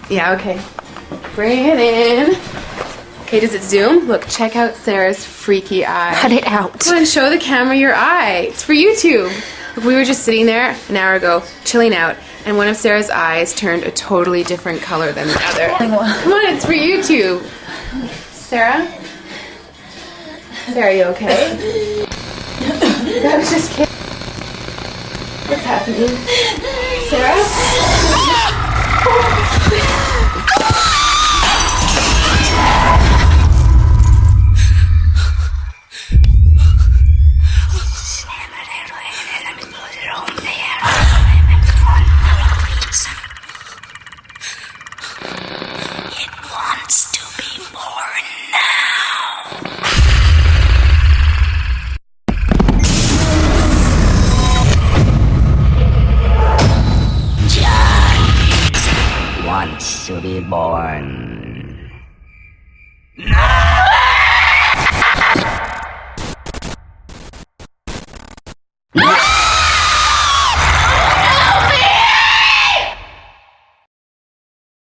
Yeah, okay. Bring it in. Okay, does it zoom? Look, check out Sarah's freaky eye. Cut it out. Come on, show the camera your eye. It's for YouTube. Look, we were just sitting there an hour ago, chilling out, and one of Sarah's eyes turned a totally different color than the other. Come on, it's for YouTube. Sarah? Sarah, are you okay? I was just kidding. What's happening? Sarah? Wants to be born. No!